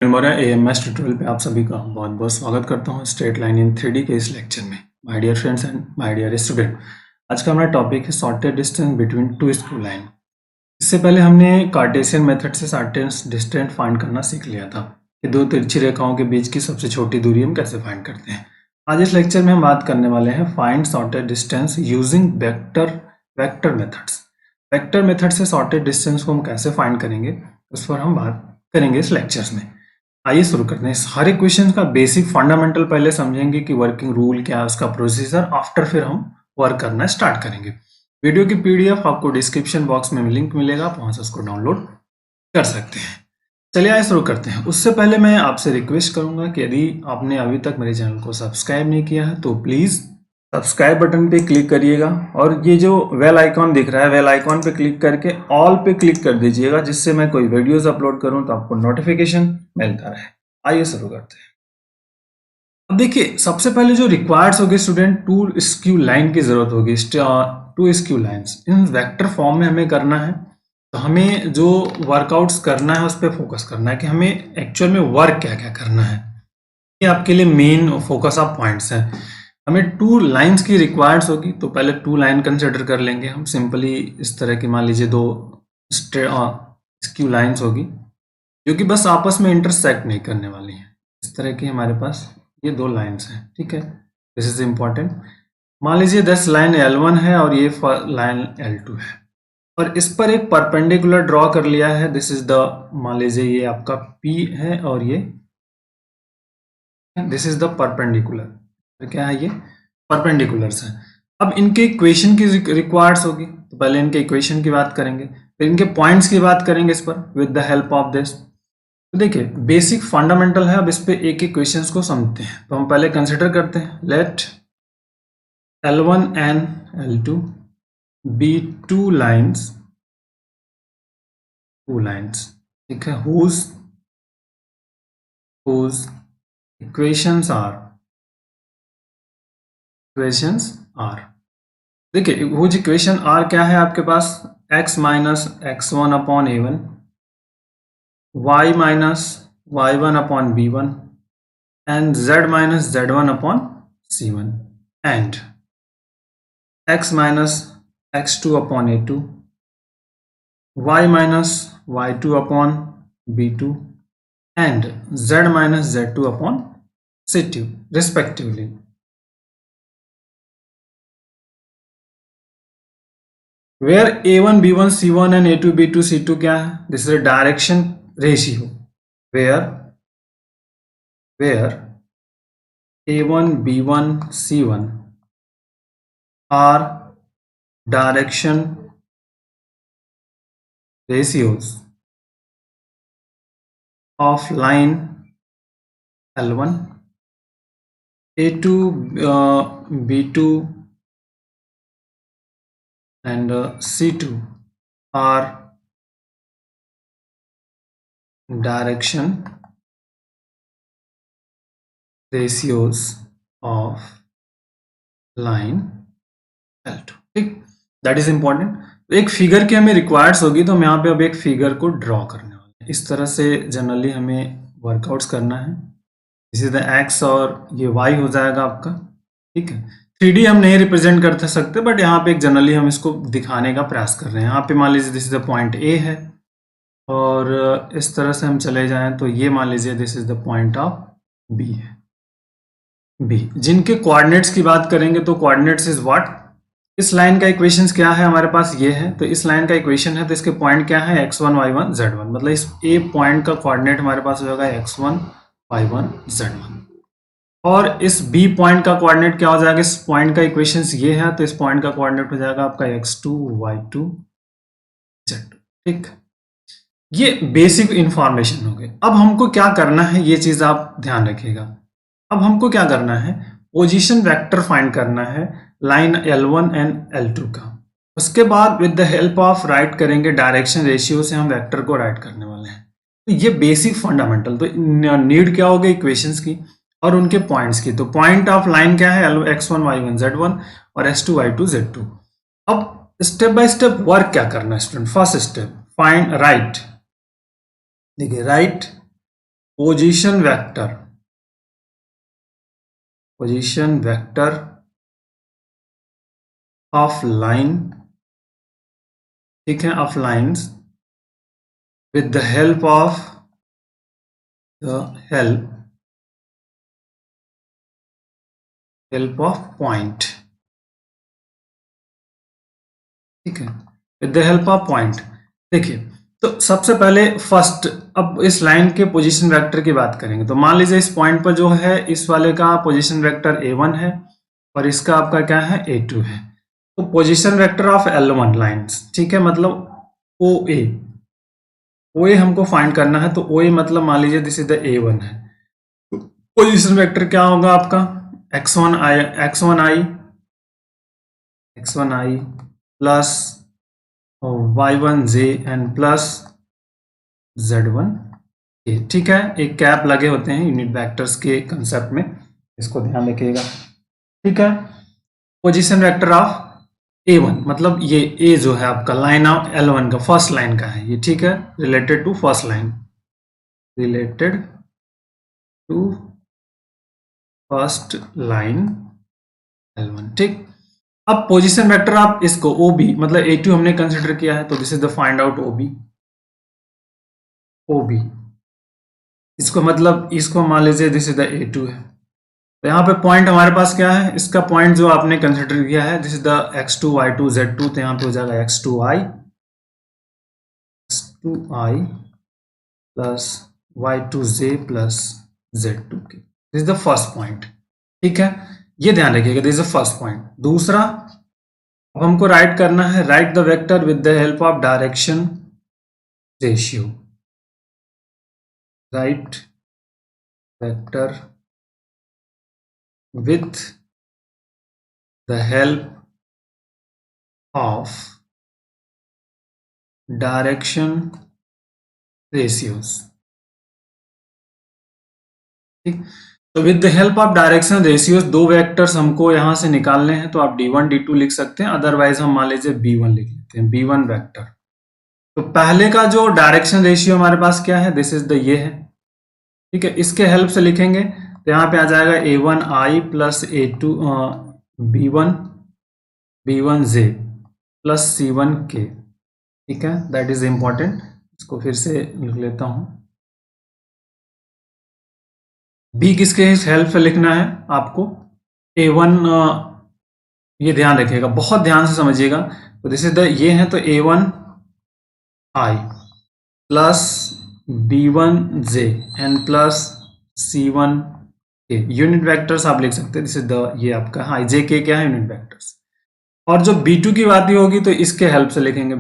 हमारा AMS tutorial पे आप सभी का बहुत बहुत स्वागत करता हूँ स्ट्रेट लाइन इन 3D के इस लेक्चर में। My dear friends and my dear student, आज का हमारा टॉपिक है shortest distance between two skew line. इससे पहले हमने कार्टेशियन मेथड से शॉर्टेस्ट डिस्टेंस फाइंड करना सीख लिया था कि दो तिरछी रेखाओं के बीच की सबसे छोटी दूरी हम कैसे फाइंड करते हैं। आज इस लेक्चर में हम बात करने वाले हैं find shortest distance using vector methods. Vector method से शॉर्टेस्ट डिस्टेंस को हम कैसे फाइंड करेंगे उस पर हम बात करेंगे इस लेक्चर्स में। आइए शुरू करते हैं। हर एक क्वेश्चन का बेसिक फंडामेंटल पहले समझेंगे कि वर्किंग रूल क्या है, उसका प्रोसीजर, आफ्टर फिर हम वर्क करना स्टार्ट करेंगे। वीडियो की पीडीएफ आपको डिस्क्रिप्शन बॉक्स में लिंक मिलेगा, आप वहां से उसको डाउनलोड कर सकते हैं। चलिए आइए शुरू करते हैं। उससे पहले मैं आपसे रिक्वेस्ट करूंगा कि यदि आपने अभी तक मेरे चैनल को सब्सक्राइब नहीं किया है तो प्लीज सब्सक्राइब बटन पे क्लिक करिएगा और ये जो बेल आइकॉन दिख रहा है बेल आइकॉन पे क्लिक करके ऑल पे क्लिक कर दीजिएगा, जिससे मैं कोई वीडियोस अपलोड करूं तो आपको नोटिफिकेशन मिलता रहे। आइए शुरू करते हैं। अब देखिए, सबसे पहले जो रिक्वायर्ड्स होगी स्टूडेंट, टू स्क्यू लाइन की जरूरत होगी। Two skew lines in vector form में हमें करना है, तो हमें जो वर्कआउट्स करना है उस पर फोकस करना है कि हमें एक्चुअल में वर्क क्या क्या करना है। ये आपके लिए मेन फोकस ऑफ पॉइंट्स हैं। हमें टू लाइंस की रिक्वायर्ड्स होगी, तो पहले टू लाइन कंसिडर कर लेंगे हम। सिंपली इस तरह की मान लीजिए दो स्क्यू लाइंस होगी जो कि बस आपस में इंटरसेक्ट नहीं करने वाली हैं। इस तरह की हमारे पास ये दो लाइंस हैं, ठीक है। This is important. मान लीजिए 10 लाइन L1 है और ये लाइन L2 है और इस पर एक परपेंडिकुलर ड्रॉ कर लिया है। दिस इज द, मान लीजिए ये आपका P है और ये दिस इज द परपेंडिकुलर। क्या है ये? परपेंडिकुलर्स है। अब इनके इक्वेशन की रिक्वायर्ड्स होगी, तो पहले इनके इक्वेशन की बात करेंगे, फिर इनके पॉइंट्स की बात करेंगे इस पर with the help of this. तो देखिए बेसिक फंडामेंटल है, अब इस पे एक एक क्वेश्चंस को समझते हैं। तो हम पहले कंसिडर करते हैं, late L1 and L2 be two lines, ठीक है, whose equations are देखिए whose equation are क्या है आपके पास, x minus x1 upon a1, y minus y1 upon b1 and z minus z1 upon c1 and x minus x2 upon a2, y minus y2 upon b2 and z minus z2 upon c2 respectively. Where a1 b1 c1 and a2 b2 c2 क्या है? This is a direction ratio where a1 b1 c1 are direction ratios of line L1, A2 B2 and C2 are direction ratios of line L2, ठीक। That is important. एक figure की हमें रिक्वायर्ड्स होगी, तो हम यहाँ पे अब एक फिगर को ड्रॉ करने वाले हैं। इस तरह से जनरली हमें वर्कआउट्स करना है। दिस इज द एक्स और ये वाई हो जाएगा आपका, ठीक है। 3D हम नहीं रिप्रेजेंट कर सकते, बट यहाँ पे एक जनरली हम इसको दिखाने का प्रयास कर रहे हैं। यहाँ पे मान लीजिए this is the point A है और इस तरह से हम चले जाएं तो ये मान लीजिए this is the point of B है, बी। जिनके कोऑर्डिनेट्स की बात करेंगे तो कोऑर्डिनेट्स इज व्हाट, इस लाइन का इक्वेशंस क्या है हमारे पास, ये है। तो इस लाइन का इक्वेशन है, तो इसके पॉइंट क्या है, x1 y1 z1। मतलब इस ए पॉइंट का कोऑर्डिनेट हमारे पास हो जाएगा x1 y1 z1 और इस बी पॉइंट का कोऑर्डिनेट क्या हो जाएगा, इस पॉइंट का इक्वेशंस ये है, तो इस पॉइंट का कोऑर्डिनेट हो जाएगा आपका x2 y2 z2, ठीक। ये बेसिक इंफॉर्मेशन हो गई। अब हमको क्या करना है, ये चीज आप ध्यान रखिएगा। अब हमको क्या करना है, पोजीशन वेक्टर फाइंड करना है लाइन L1 एंड L2 का। उसके बाद with the help of right करेंगे डायरेक्शन रेशियो से हम वेक्टर को राइट करने वाले हैं। तो ये बेसिक फंडामेंटल। तो नीड क्या होगी, इक्वेशंस की और उनके पॉइंट्स की। तो पॉइंट ऑफ लाइन क्या है, x1 y1 z1 और s2 y2 z2। अब स्टेप बाय स्टेप वर्क क्या करना है student. First step, find right. देखिए right position vector of line, ठीक है, of lines with the help of point, ठीक है, with the help of point। देखिए, तो सबसे पहले फर्स्ट, अब इस लाइन के पोजीशन वेक्टर की बात करेंगे। तो मान लीजिए इस पॉइंट पर जो है इस वाले का पोजीशन वेक्टर a1 है और इसका आपका क्या है a2 है। तो position vector of L1 lines, ठीक है, मतलब OA हमको फाइंड करना है। तो OA मतलब मान लीजिए दिस इज द A1 है। तो पोजीशन वेक्टर क्या होगा आपका x1i plus y1j and plus z1, ठीक है। एक कैप लगे होते हैं यूनिट वेक्टर्स के कंसेप्ट में, इसको ध्यान रखिएगा, ठीक है। पोजीशन वेक्टर ऑफ A1 मतलब ये A जो है आपका लाइन ऑफ L1 का फर्स्ट लाइन का है ये, ठीक है, related to first line, related to first line L1, ठीक। अब पोजीशन वेक्टर आप इसको OB मतलब A2 हमने कंसिडर किया है, तो this is the find out OB। इसको मतलब इसको मान लीजिए दिस इज द A2 है। तो यहाँ पे पॉइंट हमारे पास क्या है, इसका पॉइंट जो आपने कंसिडर किया है this is the x2 y2 z2, तो यहाँ पे हो जाएगा x2i plus y2j plus z2 के, this is the first point, ठीक है, ये ध्यान रखिएगा, this is the first point. दूसरा, अब हमको राइट करना है, right the vector with the help of direction ratio, right vector with the help of direction ratios, ठीक। तो with the help of direction ratios दो वेक्टर्स हमको यहां से निकालने हैं, तो आप d1 d2 लिख सकते हैं, अदरवाइज हम मान लीजिए b1 लिख लेते हैं, b1 वेक्टर। तो पहले का जो डायरेक्शन रेशियो हमारे पास क्या है, दिस इज द ये है, ठीक है, इसके हेल्प से लिखेंगे तो यहाँ पे आ जाएगा a1i plus a2 b1j plus c1k, ठीक है, दैट इज इंपॉर्टेंट। इसको फिर से लिख लेता हूं, b किसके हेल्प से लिखना है आपको, a1, ये ध्यान रखिएगा, बहुत ध्यान से समझिएगा। तो दिस इज द ये है, तो a1i plus b1j and plus c1k unit vectors आप लिख सकते हैं, दिस इज द ये आपका i j k क्या है, यूनिट वेक्टर्स। और जो b2 की बात होगी तो इसके हेल्प से लिखेंगे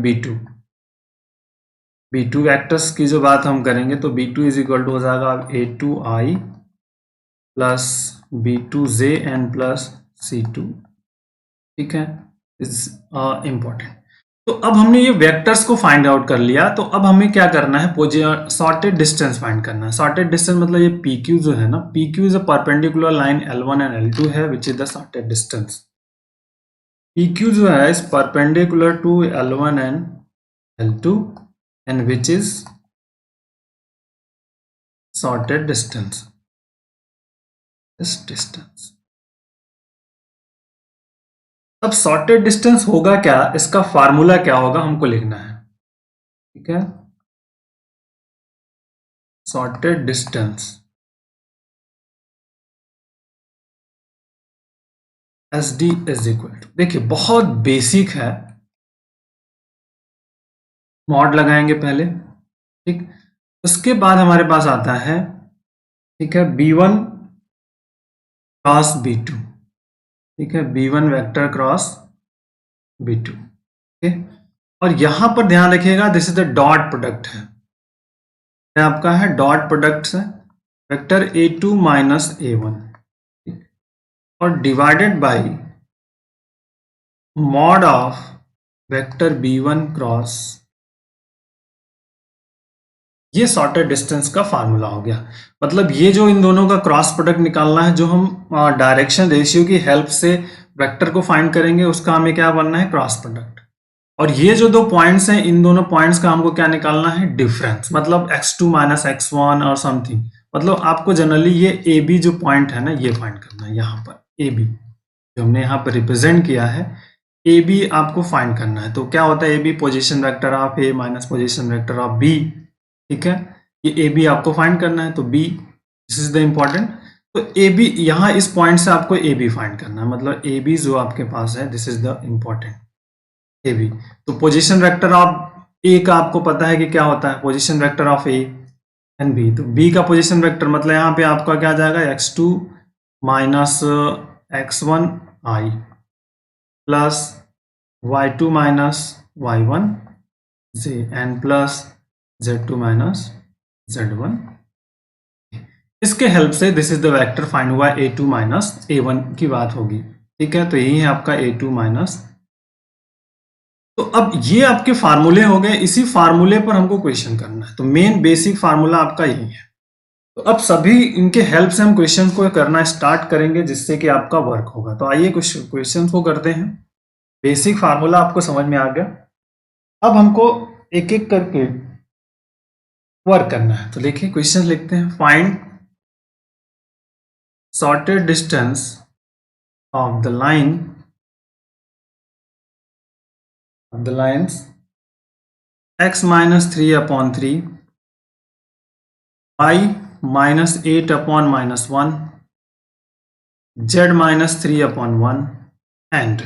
b2 वेक्टर्स की जो बात हम करेंगे, तो b2 इज इक्वल टू हो जाएगा a2i plus b2j and plus c2, ठीक है, इज इंपॉर्टेंट। तो अब हमने ये वेक्टर्स को फाइंड आउट कर लिया, तो अब हमें क्या करना है, सॉर्टेड डिस्टेंस फाइंड करना है। सॉर्टेड डिस्टेंस मतलब ये PQ जो है ना, PQ is a perpendicular line L1 and L2 है, which is the shortest distance. PQ जो है is perpendicular to L1 and L2 and which is shortest distance, this distance. अब सॉर्टेड डिस्टेंस होगा क्या, इसका फार्मूला क्या होगा हमको लिखना है, ठीक है। Shortest distance SD is equal to, देखिए बहुत बेसिक है, मॉड लगाएंगे पहले, ठीक। उसके बाद हमारे पास आता है, ठीक है, B1 क्रॉस B2, ठीक है, B1 वेक्टर क्रॉस B2, ठीक है। और यहां पर ध्यान रखिएगा, this is the dot product है, आपका है डॉट प्रोडक्ट है वेक्टर A2 माइनस A1, और divided by mod of vector B1 cross, ये सॉर्टेड डिस्टेंस का फार्मूला हो गया। मतलब ये जो इन दोनों का क्रॉस प्रोडक्ट निकालना है, जो हम डायरेक्शन रेशियो की हेल्प से वेक्टर को फाइंड करेंगे, उसका हमें क्या बनना है, क्रॉस प्रोडक्ट। और ये जो दो पॉइंट्स हैं, इन दोनों पॉइंट्स का हमको क्या निकालना है, डिफरेंस, मतलब x2 माइनस x1 और समथिंग, मतलब आपको जनरली ये ए बी जो पॉइंट है ना ये फाइंड करना है। यहाँ पर ए बी जो हमने यहाँ पर रिप्रेजेंट किया है, ए बी आपको फाइंड करना है। तो क्या होता है A B position vector of A minus position vector of B, ठीक है। ये ए बी आपको फाइंड करना है, तो B this is the important. तो ए बी यहाँ इस पॉइंट से आपको ए बी फाइंड करना है, मतलब ए बी जो आपके पास है this is the important A B. तो पोजिशन वेक्टर ऑफ ए का आपको पता है कि क्या होता है, position vector of A and B. तो बी का पोजिशन वेक्टर मतलब यहाँ पे आपका क्या जाएगा, x2 minus x1 I plus y2 minus y1 J N plus z2 minus z1। इसके हेल्प से this is the vector find हुआ a2 माइनस a1 की बात होगी, ठीक है। तो यही है आपका a2 माइनस। तो अब ये आपके फार्मूले हो गए, इसी फार्मूले पर हमको क्वेश्चन करना है। तो मेन बेसिक फार्मूला आपका यही है। तो अब सभी इनके हेल्प से हम क्वेश्चन को करना स्टार्ट करेंगे, जिससे कि आपका वर्क होगा। तो आइए कुछ क्वेश्चन को करते हैं। बेसिक फार्मूला आपको समझ में आ गया। अब हमको एक एक करके वर्क करना है। तो देखिए क्वेश्चन लिखते हैं, find sorted distance of the lines x minus 3 upon 3, y minus 8 upon minus 1, z minus 3 upon 1 and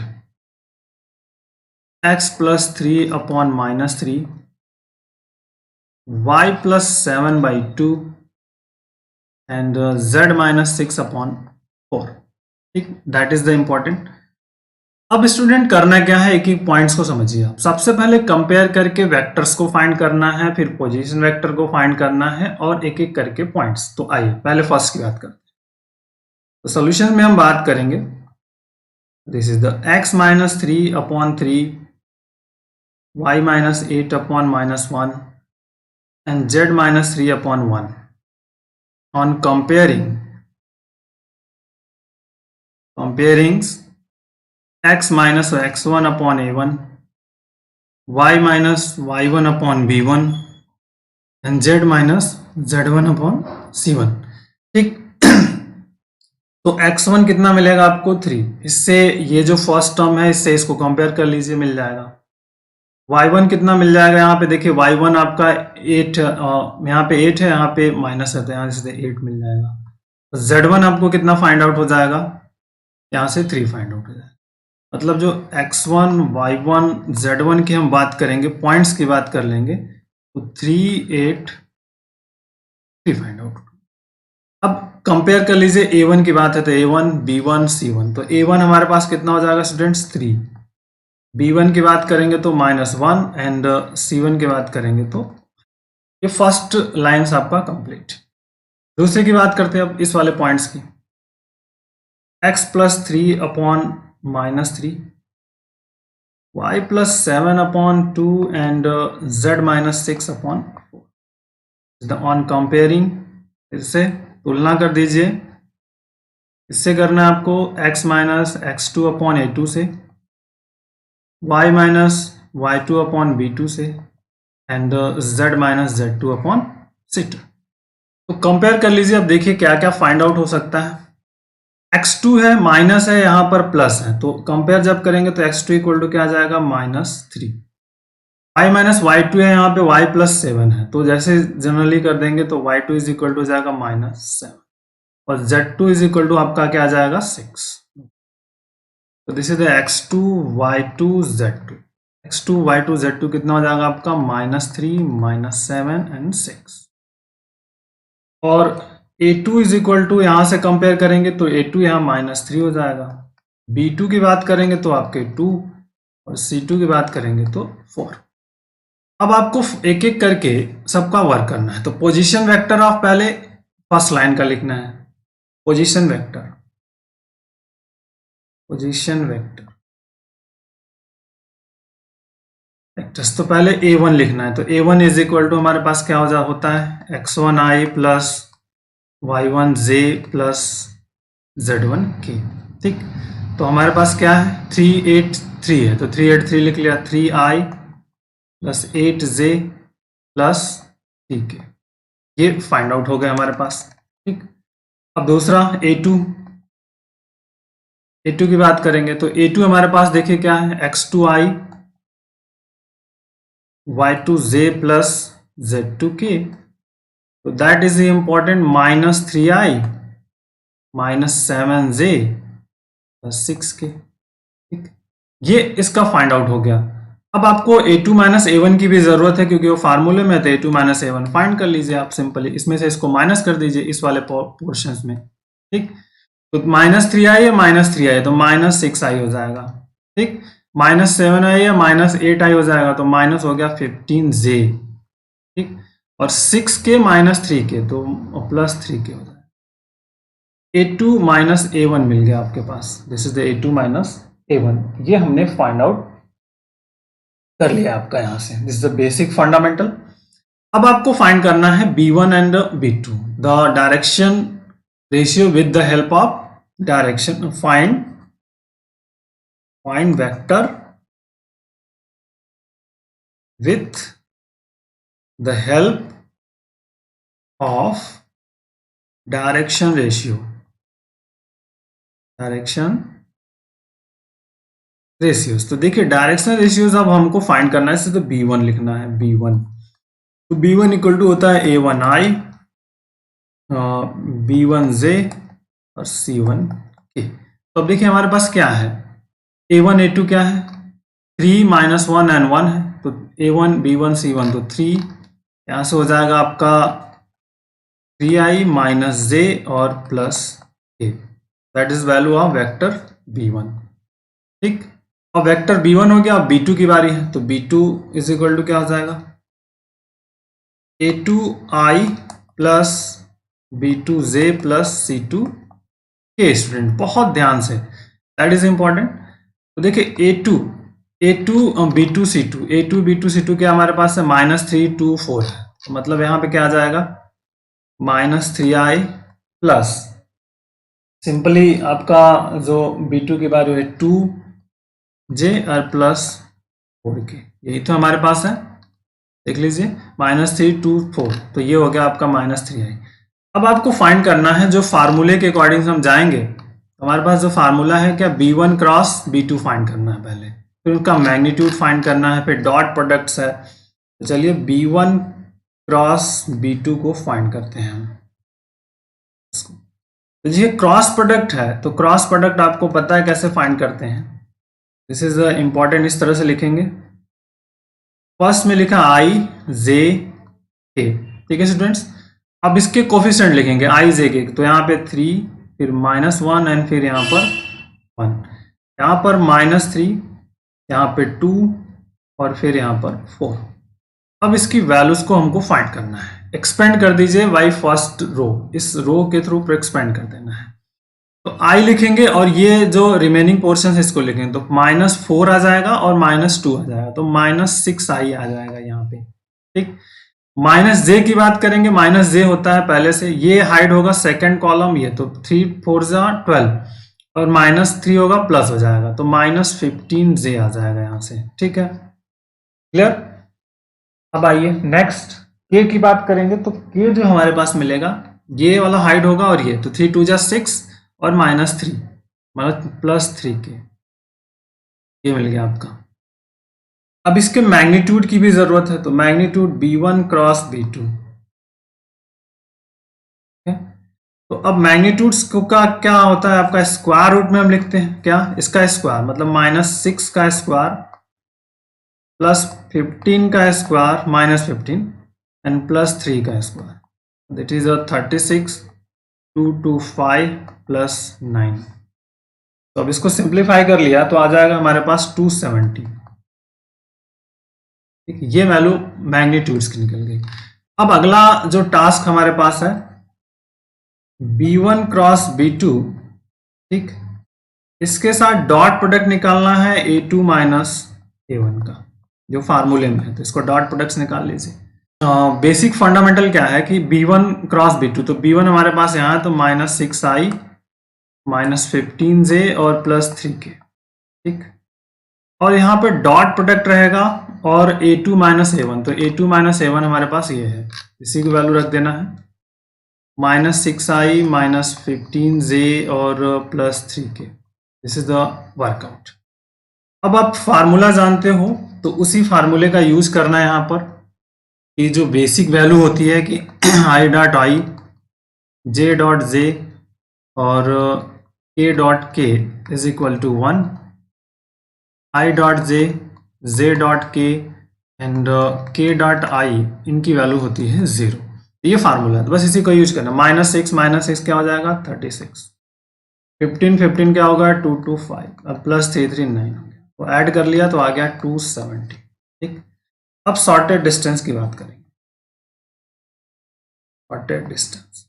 x plus 3 upon minus 3, y plus 7 by 2 and z minus 6 upon 4, ठीक। That is the important. अब student करना क्या है, एक एक points को समझिए आप। सबसे पहले कंपेयर करके वेक्टर्स को फाइंड करना है, फिर पोजीशन वेक्टर को फाइंड करना है और एक एक करके पॉइंट्स। तो आइए पहले फर्स्ट की बात करते हैं। तो सॉल्यूशन में हम बात करेंगे, this is the x minus 3 upon 3, y minus 8 upon minus 1 and z minus 3 upon 1 on comparing x minus x1 upon a1, y minus y1 upon b1 and z minus z1 upon c1, ठीक। तो x1 कितना मिलेगा आपको 3, इससे ये जो first term है इससे इसको कंपेयर कर लीजिए, मिल जाएगा। y1 कितना मिल जाएगा, यहाँ पे देखिए y1 आपका 8, यहाँ पे 8 है, यहाँ पे माइनस है तो यहाँ से 8 मिल जाएगा। तो z1 आपको कितना फाइंड आउट हो जाएगा, यहाँ से 3 फाइंड आउट हो जाएगा। मतलब जो x1 y1 z1 की हम बात करेंगे, पॉइंट्स की बात कर लेंगे, तो 3 8 3 फाइंड आउट। अब कंपेयर कर लीजिए, a1 की बात है तो a1 b1 c1। तो a1 हमारे पास कितना हो जाएगा स्टूडेंट्स 3, b1 की बात करेंगे तो -1 एंड c1 की बात करेंगे तो ये फर्स्ट लाइंस आपका कंप्लीट। दूसरे की बात करते हैं अब इस वाले पॉइंट्स की, x plus 3 upon minus 3, y plus 7 upon 2 and z minus 6 upon 4। On comparing, फिर से तुलना कर दीजिए। इससे करना है आपको x minus x2 upon a2 से, y minus y2 upon b2 से and z minus z2 upon c2। तो कंपेयर कर लीजिए। अब देखिए क्या क्या फाइंड आउट हो सकता है। x2 है, माइनस है, यहाँ पर प्लस है, तो कंपेयर जब करेंगे तो x2 इक्वल टू क्या आ जाएगा -3। y माइनस y2 है, यहाँ पे y प्लस 7 है, तो जैसे जनरली कर देंगे तो y2 इज इक्वल टू हो जाएगा -7 और z2 इज इक्वल टू आपका क्या आ जाएगा 6। तो this is the x2 y2 z2, x2 y2 z2 कितना हो जाएगा आपका -3 -7 एंड 6। और a2 इज इक्वल टू यहाँ से कंपेयर करेंगे तो a2 यहाँ -3 हो जाएगा, b2 की बात करेंगे तो आपके 2 और c2 की बात करेंगे तो 4। अब आपको एक एक करके सबका वर्क करना है। तो पोजीशन वेक्टर ऑफ पहले फर्स्ट लाइन का लिखना है, पोजीशन वेक्टर वेक्टर्स। तो पहले a1 लिखना है। तो a1 इज इक्वल टू हमारे पास क्या होता है x1i plus y1 j plus z1 k, ठीक। तो हमारे पास क्या है 383 है, तो 383 लिख लिया, 3i plus 8j plus 3k, ये फाइंड आउट हो गया हमारे पास। ठीक। अब दूसरा A2 की बात करेंगे तो A2 हमारे पास देखिए क्या है, x2i y2j प्लस z2k, तो that is important -3i -7j plus 6k। ठीक, ये इसका फाइंड आउट हो गया। अब आपको A2 माइनस A1 की भी जरूरत है क्योंकि वो फार्मूले में, तो A2 माइनस A1 फाइंड कर लीजिए आप सिंपली, इसमें से इसको माइनस कर दीजिए इस वाले पोर्शन में। ठीक, तो -3i या -3i, तो -6i हो जाएगा। ठीक, -7i या -8i हो जाएगा, तो माइनस हो गया 15j। ठीक, और 6k -3k, तो +3k हो जाएगा। A2 माइनस A1 मिल गया आपके पास, this is the A2 minus A1। ये हमने फाइंड आउट कर लिया आपका यहां से, this is the basic fundamental. अब आपको फाइंड करना है B1 and B2, the direction ratio with the help of direction, find vector with the help of direction ratios। तो देखिए डायरेक्शन रेशियोज अब हमको फाइंड करना है, इससे तो B1 लिखना है, B1, तो B1 इक्वल टू होता है A1i B1j और C1k। तो अब देखिए हमारे पास क्या है, A1 A2 क्या है, 3 -1 एंड 1 है, तो A1 B1 C1, तो 3 यहां से हो जाएगा आपका 3i माइनस j और plus k, that is value of vector B1। ठीक, और वेक्टर B1 हो गया। अब B2 की बारी है, तो B2 इज इक्वल टू क्या हो जाएगा, A2i plus B2j plus C2k। Student बहुत ध्यान से, दैट इज इंपॉर्टेंट। तो देखिए A2 B2 C2, A2 B2 C2 क्या हमारे पास है, -3 2 4 है, तो मतलब यहाँ पे क्या आ जाएगा, -3i प्लस सिंपली आपका जो B2 की बारी है 2j और प्लस 4k, यही तो हमारे पास है, देख लीजिए -3 2 4, तो ये हो गया आपका -3i। अब आपको फाइंड करना है, जो फार्मूले के अकॉर्डिंग हम जाएंगे, हमारे पास जो फार्मूला है क्या, B1 क्रॉस B2 फाइंड करना है पहले, फिर उनका मैग्नीट्यूड फाइंड करना है, फिर डॉट प्रोडक्ट्स है। तो चलिए B1 क्रॉस B2 को फाइंड करते हैं हम। तो ये क्रॉस प्रोडक्ट है, तो क्रॉस प्रोडक्ट आपको पता है कैसे फाइंड करते हैं, दिस इज इंपॉर्टेंट, इस तरह से लिखेंगे। फर्स्ट में लिखा i j k, ठीक है स्टूडेंट्स। अब इसके कोफिशिएंट लिखेंगे i j k, तो यहाँ पे 3, फिर -1 एंड फिर यहाँ पर 1, यहाँ पर -3, यहाँ पे 2 और फिर यहाँ पर 4। अब इसकी वैल्यूज को हमको फाइंड करना है, एक्सपेंड कर दीजिए बाई फर्स्ट रो, इस रो के थ्रू पर एक्सपेंड कर देना है। तो i लिखेंगे और ये जो रिमेनिंग पोर्शन है इसको लिखेंगे, तो -4 आ जाएगा और -2 आ जाएगा, तो -6i आ जाएगा यहाँ पे। ठीक, -j की बात करेंगे, -j होता है पहले से, ये हाइड होगा सेकंड कॉलम, ये तो 3 4 12 और -3 होगा प्लस हो जाएगा, तो -15j आ जाएगा यहाँ से। ठीक है, क्लियर। अब आइए नेक्स्ट k की बात करेंगे, तो k जो हमारे पास मिलेगा, ये वाला हाइड होगा और ये, तो 3 2 6 और -3 मतलब +3k, ये मिल गया आपका। अब इसके मैग्नीट्यूड की भी जरूरत है, तो मैग्नीट्यूड B1 क्रॉस B2। तो अब मैग्नीट्यूड्स का क्या होता है, आपका स्क्वायर रूट में हम लिखते हैं क्या, इसका स्क्वायर मतलब -6 का स्क्वायर प्लस 15 का स्क्वायर -15 एंड +3 का स्क्वायर, दैट इज 36 2 2 5 प्लस 9। तो अब इसको सिंप्लीफाई कर लिया तो आ जाएगा हमारे पास 270। ठीक, ये वैल्यू मैग्नीट्यूड्स की निकल गई। अब अगला जो टास्क हमारे पास है, B1 क्रॉस B2। ठीक, इसके साथ डॉट प्रोडक्ट निकालना है A2 माइनस A1 का, जो फार्मूले में है, तो इसको डॉट प्रोडक्ट्स निकाल लीजिए। बेसिक फंडामेंटल क्या है कि B1 क्रॉस B2, तो B1 हमारे पास यहाँ है, तो -6i -15j और +3k। ठीक, और यहाँ पे डॉट प्रोडक्ट रहेगा और A2 माइनस A1, तो A2 माइनस A1 हमारे पास ये है, इसी की वैल्यू रख देना है। -6i -15j और +3k। This is the workout. अब आप फार्मूला जानते हो तो उसी फार्मूले का यूज करना है यहाँ पर। कि जो बेसिक वैल्यू होती है कि i dot I, j dot J और k dot K is equal to 1, i dot J, J dot K and k dot I, इनकी वैल्यू होती है 0। ये फार्मूला है, तो बस इसी को यूज करना। -6 क्या हो जाएगा 36, 15 क्या होगा 2 2 5 और +3 3 9 हो गया, तो ऐड कर लिया तो आ गया 270। ठीक, अब सॉर्टेड डिस्टेंस की बात करेंगे। सॉर्टेड डिस्टेंस,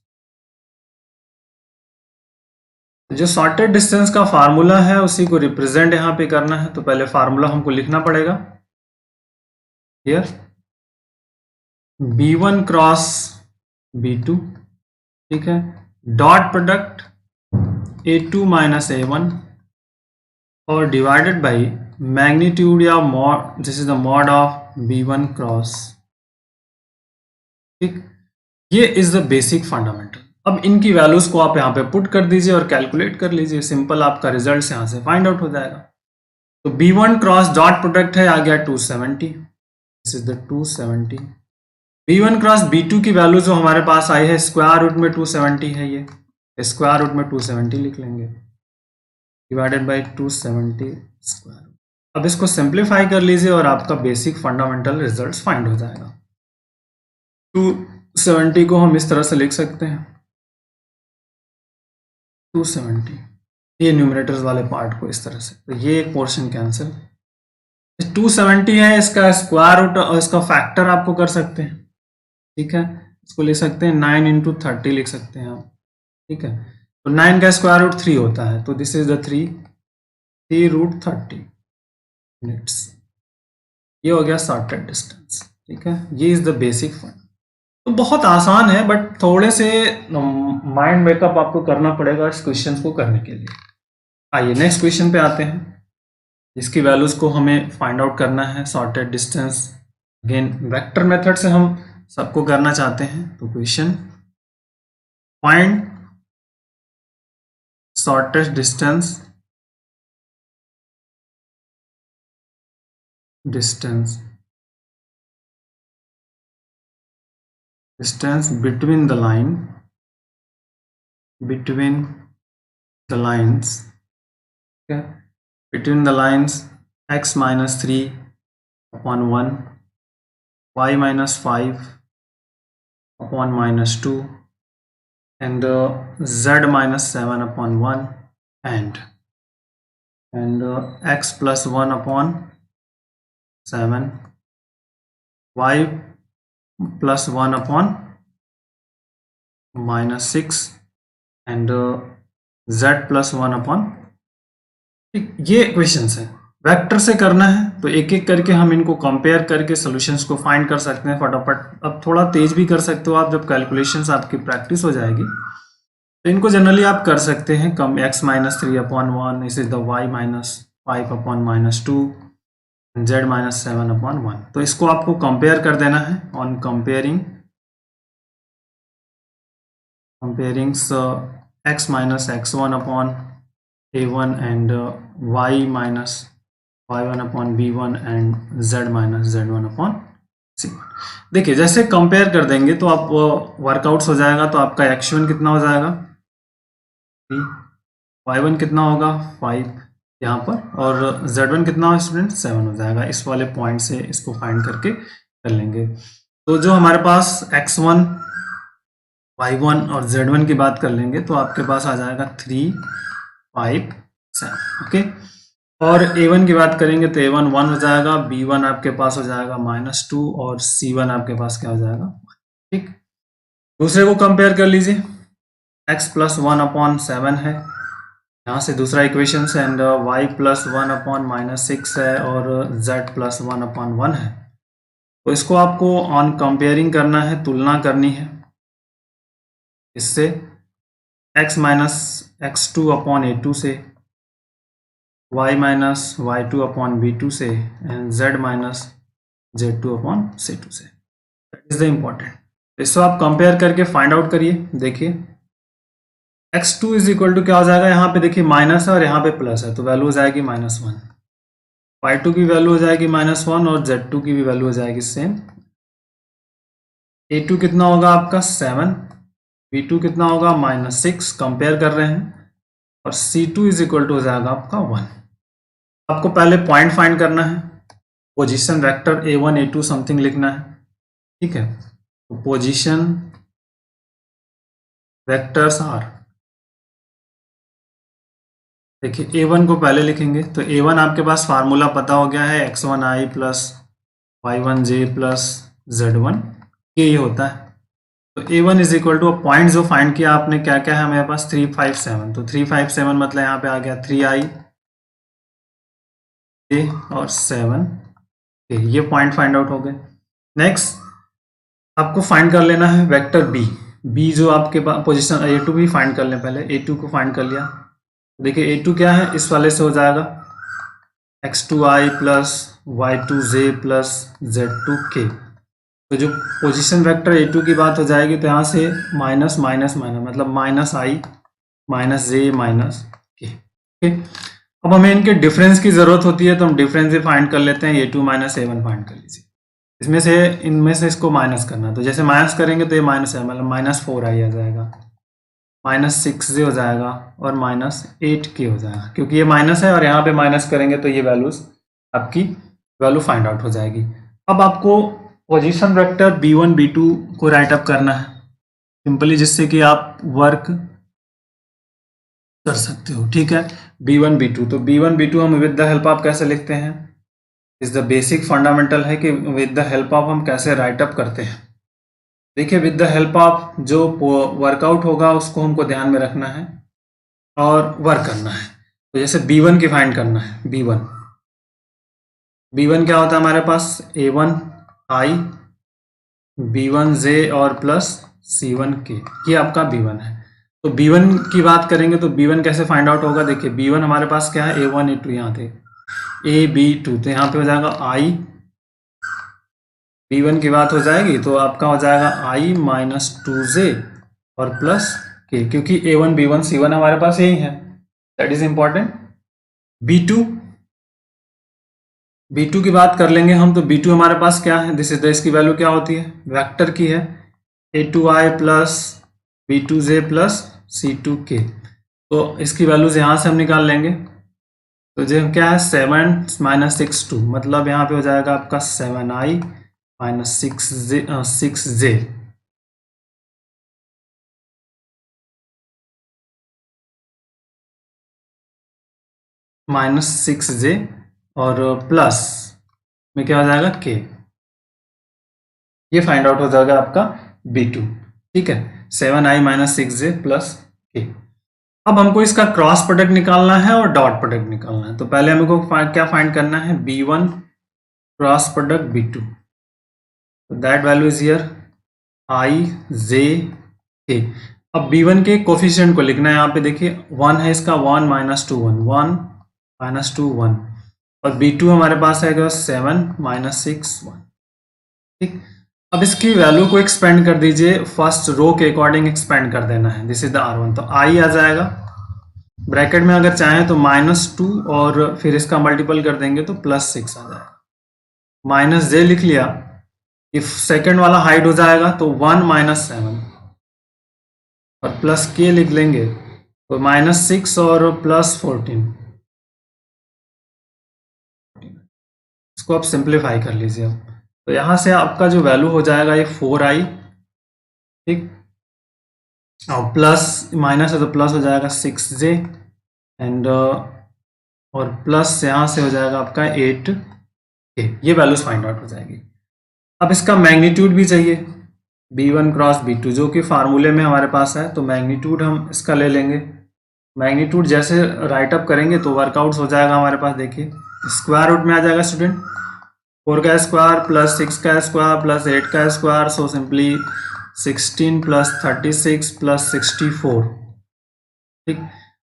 जो सॉर्टेड डिस्टेंस का फार्मूला है उसी को रिप्रेजेंट यहाँ पे करना है। तो पहले फार्मूला हमको लिखना पड़ेगा। हियर B1 क्रॉस B2, ठीक है, dot product A2 minus A1 और डिवाइडेड बाई मैग्नीट्यूड या mod, this is the mod of B1 cross. ठीक, ये इज द बेसिक फंडामेंटल। अब इनकी वैल्यूज को आप यहाँ पे पुट कर दीजिए और कैलकुलेट कर लीजिए, सिंपल आपका रिजल्ट यहाँ से फाइंड आउट हो जाएगा। तो B1 क्रॉस डॉट प्रोडक्ट है, आ गया 270, this is the 270। B1 cross B2 की वैल्यू जो हमारे पास आई है स्क्वायर रूट में 270 है, ये स्क्वायर रूट में 270 लिख लेंगे डिवाइडेड बाई 270 स्क्वायर। अब इसको सिंप्लीफाई कर लीजिए और आपका बेसिक फंडामेंटल रिजल्ट फाइंड हो जाएगा। 270 को हम इस तरह से लिख सकते हैं, 270, ये न्यूमरेटर्स वाले पार्ट को इस तरह से, तो ये एक पोर्शन कैंसिल। 270 है, इसका स्क्वायर रूट और इसका फैक्टर आपको कर सकते हैं। ठीक है, इसको लिख सकते हैं 9 इंटू 30 लिख सकते हैं आप। ठीक है, तो 9 का स्क्वायर रूट 3 होता है, तो this is the 3 root 30 minutes. ये हो गया सॉर्टेड डिस्टेंस। ठीक है, ये इज द बेसिक फंड। तो बहुत आसान है, बट थोड़े से माइंड मेकअप आपको करना पड़ेगा इस क्वेश्चन को करने के लिए। आइए नेक्स्ट क्वेश्चन पे आते हैं, इसकी वैल्यूज को हमें फाइंड आउट करना है। Shortest distance again vector method से हम सबको करना चाहते हैं। तो question, find shortest distance between the lines, okay, between the lines x minus 3 upon 1, y minus 5 upon minus 2 and z minus 7 upon 1 and x plus 1 upon 7, y plus 1 upon minus 6 and z plus 1 upon। ये questions है, vector से करना है तो एक एक करके हम इनको कंपेयर करके सॉल्यूशंस को फाइंड कर सकते हैं फटाफट। अब थोड़ा तेज भी कर सकते हो आप, जब कैलकुलेशंस आपकी प्रैक्टिस हो जाएगी तो इनको जनरली आप कर सकते हैं कम। x माइनस 3 अपॉन 1, इस is the y minus 5 upon minus 2, z minus 7 upon 1। तो इसको आपको कंपेयर कर देना है on comparing x minus x1 upon a1 and y minus y1 upon b1 and z minus z1 upon c। देखिए जैसे compare कर देंगे तो आप वर्कआउट्स हो जाएगा, तो आपका x1 कितना हो जाएगा 3, y1 कितना होगा 5 यहाँ पर, और z1 कितना हो स्टूडेंट 7 हो जाएगा। इस वाले पॉइंट से इसको फाइंड करके कर लेंगे। तो जो हमारे पास x1 y1 और z1 की बात कर लेंगे तो आपके पास आ जाएगा 3 5 7, ओके। और a1 की बात करेंगे तो a1 1 हो जाएगा, b1 आपके पास हो जाएगा -2 और c1 आपके पास क्या हो जाएगा। ठीक, दूसरे को कंपेयर कर लीजिए, x प्लस 1 अपॉन 7 है, यहाँ से दूसरा इक्वेशन है, एंड y प्लस 1 अपॉन -6 है और z प्लस 1 अपॉन 1 है। तो इसको आपको ऑन कंपेयरिंग करना है, तुलना करनी है इससे, x minus x2 upon a2 से, y minus y2 upon b2 से and z minus z2 upon c2 से। That is the important. इसको आप कंपेयर करके फाइंड आउट करिए। देखिए x2 इज इक्वल टू क्या हो जाएगा, यहाँ पे देखिए माइनस है और यहाँ पे प्लस है, तो वैल्यू हो जाएगी -1। y2 की वैल्यू हो जाएगी -1 और z2 की भी वैल्यू हो जाएगी सेम। a2 कितना होगा आपका 7, b2 कितना होगा -6, कंपेयर कर रहे हैं, और c2 इज इक्वल टू हो जाएगा आपका 1। आपको पहले पॉइंट फाइंड करना है, position vector a1 a2 something लिखना है, ठीक है। तो पोजीशन वेक्टर्स आर, देखिए a1 को पहले लिखेंगे, तो a1 आपके पास फार्मूला पता हो गया है, x1i plus y1j plus z1 ये होता है। तो a1 is equal two point जो फाइंड किया आपने, क्या क्या है हमारे पास 357, तो 357 मतलब यहाँ पे आ गया 3i और 7, ये पॉइंट फाइंड आउट हो गए। नेक्स्ट आपको फाइंड कर लेना है वेक्टर बी जो आपके पास पोजीशन a2 भी फाइंड कर लें, पहले a2 को फाइंड कर लिया। देखिए a2 क्या है, इस वाले से हो जाएगा x2i plus y2j plus z2k। तो जो पोजीशन वेक्टर a2 की बात हो जाएगी, तो यहाँ से माइनस माइनस माइनस मतलब -i -j -k, ठीक। अब हमें इनके डिफरेंस की जरूरत होती है, तो हम डिफरेंस भी फाइंड कर लेते हैं, a2 -a1 फाइंड कर लीजिए। इसमें से इनमें से इसको माइनस करना है, तो जैसे माइनस करेंगे तो ये माइनस है, मतलब -4i आ जाएगा, -6j हो जाएगा और -8k हो जाएगा, क्योंकि ये माइनस है और यहाँ पे माइनस करेंगे तो ये वैल्यूज आपकी वैल्यू फाइंड आउट हो जाएगी। अब आपको पोजीशन वेक्टर b1 b2 को राइट अप करना है सिंपली, जिससे कि आप वर्क कर सकते हो, ठीक है। b1 b2, तो b1 b2 हम विद द हेल्प ऑफ कैसे लिखते हैं, इज द बेसिक फंडामेंटल है कि विद द हेल्प ऑफ हम कैसे राइट अप करते हैं। देखिए विद द हेल्प ऑफ जो वर्कआउट होगा उसको हमको ध्यान में रखना है और वर्क करना है। तो जैसे b1 की फाइंड करना है, b1 क्या होता है हमारे पास, a1i b1j और प्लस c1k, ये आपका b1 है। तो b1 की बात करेंगे तो b1 कैसे फाइंड आउट होगा, देखिए b1 हमारे पास क्या है, a1 a2 यहाँ थे, a b2, तो यहाँ पे हो जाएगा i, b1 की बात हो जाएगी तो आपका हो जाएगा i -2j और प्लस k, क्योंकि a1 b1 c1 हमारे पास यही है, दैट इज इंपॉर्टेंट। b2 की बात कर लेंगे हम, तो b2 हमारे पास क्या है, दिस इज द, इसकी वैल्यू क्या होती है, वेक्टर की है, a2i plus b2j plus c2k, तो इसकी वैल्यूज यहाँ से हम निकाल लेंगे। तो जो क्या है 7 -6 2, मतलब यहाँ पे हो जाएगा आपका 7i -6j -6j और प्लस में क्या हो जाएगा k, ये फाइंड आउट हो जाएगा आपका b2, ठीक है। 7i -6j plus k। अब हमको इसका क्रॉस प्रोडक्ट निकालना है और डॉट प्रोडक्ट निकालना है, तो पहले हमको क्या फाइंड करना है, b1 cross product b2, that value is here i j k। अब b1 के कोफिशिएंट को लिखना है, यहाँ पे देखिए 1 है इसका, 1 -2 1 -2 1, और b2 हमारे पास है 7 -6 1, ठीक। अब इसकी वैल्यू को एक्सपेंड कर दीजिए, फर्स्ट रो के अकॉर्डिंग एक्सपेंड कर देना है, दिस इज द r1, तो i आ जाएगा, ब्रैकेट में अगर चाहें तो -2 और फिर इसका मल्टीपल कर देंगे तो +6 आ जाएगा, -j लिख लिया, इफ सेकंड वाला हाइड हो जाएगा तो 1 -7 और प्लस k लिख लेंगे तो -6 और +14, इसको आप सिंप्लीफाई कर लीजिए। अब तो यहाँ से आपका जो वैल्यू हो जाएगा ये 4i, ठीक, और प्लस माइनस है तो प्लस हो जाएगा 6j एंड और प्लस यहाँ से हो जाएगा आपका 8k, ये वैल्यूज फाइंड आउट हो जाएगी। अब इसका मैग्नीट्यूड भी चाहिए, b1 क्रॉस b2 जो कि फार्मूले में हमारे पास है, तो मैग्नीट्यूड हम इसका ले लेंगे। मैग्नीट्यूड जैसे राइट अप करेंगे तो वर्कआउट्स हो जाएगा हमारे पास, देखिए स्क्वायर रूट में आ जाएगा स्टूडेंट, 4 का स्क्वायर प्लस 6 का स्क्वायर प्लस 8 का square, so simply 16 plus 36 plus 64, ठीक,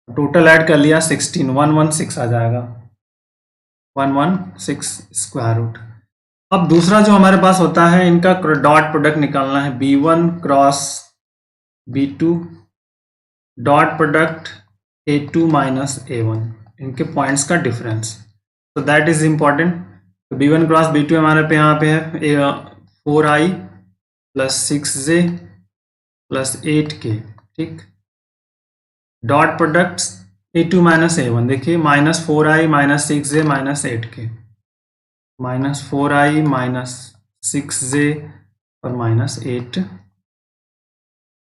टोटल ऐड कर लिया 16 116 आ जाएगा, 116 स्क्वायर रूट। अब दूसरा जो हमारे पास होता है, इनका डॉट प्रोडक्ट निकालना है, B1 cross B2 dot product A2 minus A1, इनके पॉइंट्स का डिफरेंस, तो दैट इज इंपॉर्टेंट। तो B1 क्रॉस B2 हमारे पे यहाँ पे है 4i plus 6j plus 8k, ठीक। Dot product A2 minus A1, देखिए minus 4i minus 6j minus 8k, minus 4i minus 6j और माइनस 8।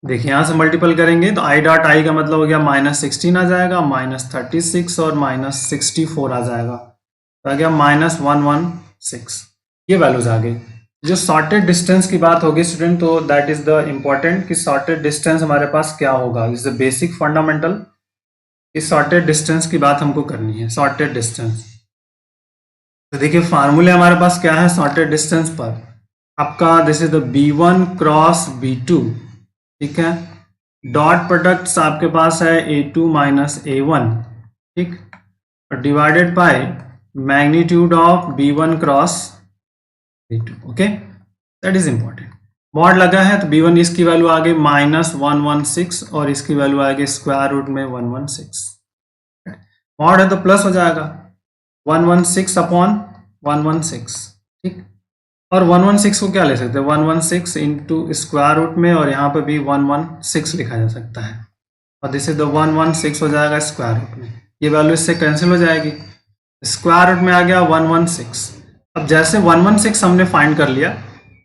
देखिए यहाँ से मल्टीपल करेंगे तो i डॉट i का मतलब हो गया माइनस 16 आ जाएगा, माइनस 36 और माइनस 64 आ जाएगा, तो आ गया माइनस 116। ये वैल्यूज आ गई। जो सॉर्टेड डिस्टेंस की बात होगी स्टूडेंट, तो दैट इज द इम्पोर्टेंट कि सॉर्टेड डिस्टेंस हमारे पास क्या होगा, इज द बेसिक फंडामेंटल। इस सॉर्टेड डिस्टेंस की बात हमको करनी है, सॉर्टेड डिस्टेंस। तो देखिए फार्मूले हमारे पास क्या है सॉर्टेड डिस्टेंस पर, आपका this is the B1 cross B2, ठीक है। डॉट प्रोडक्ट्स आपके पास है A2 माइनस A1, ठीक, और divided by magnitude of B1 cross B2, okay, that is important. Mod लगा है तो B1 इसकी वैल्यू आ गई माइनस 116 और इसकी वैल्यू आ गई स्क्वायर रूट में 116। मॉड है तो प्लस हो जाएगा 116 अपॉन 116, ठीक। और 116 को क्या ले सकते हैं, 116 इंटू स्क्वायर रूट में, और यहाँ पे भी 116 लिखा जा सकता है, और दिस इज द 116 हो जाएगा स्क्वायर रूट में, ये वैल्यू इससे कैंसिल हो जाएगी, स्क्वायर रूट में आ गया 116। अब जैसे 116 हमने फाइंड कर लिया,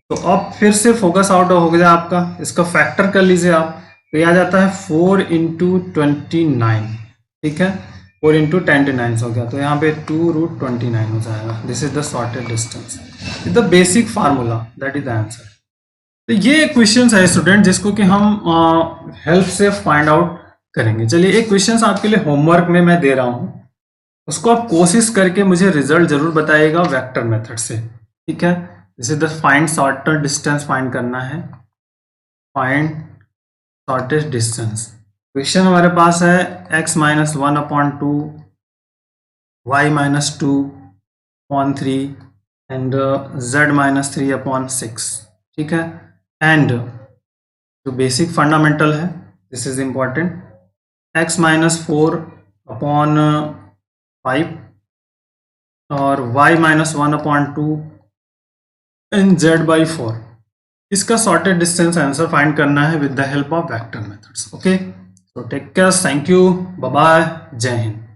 तो अब फिर से फोकस आउट हो गया आपका, इसका फैक्टर कर लीजिए आप, तो ये आ जाता है 4 इंटू 29, ठीक है, 4 इंटू 29 हो गया, तो यहाँ पे 2 रूट 29 हो जाएगा। This is the shortest distance, the basic formula, that is the answer. तो ये क्वेश्चंस है स्टूडेंट जिसको कि हम हेल्प से फाइंड आउट करेंगे। चलिए एक क्वेश्चंस आपके लिए होमवर्क में मैं दे रहा हूँ, उसको आप कोशिश करके मुझे रिजल्ट जरूर बताइएगा वेक्टर मेथड से, ठीक है। This is the find shorted distance, find करना है फाइंड शॉर्टेस्ट डिस्टेंस। क्वेश्चन हमारे पास है x minus 1 upon 2, y minus 2 upon 3 and z minus 3 upon 6, ठीक है। एंड जो बेसिक फंडामेंटल है, this is important, x minus 4 upon 5 और y minus 1 upon 2 and z by 4। इसका सॉर्टेड डिस्टेंस आंसर फाइंड करना है with the help of vector methods, okay. So take care, thank you, bye bye, Jai Hind।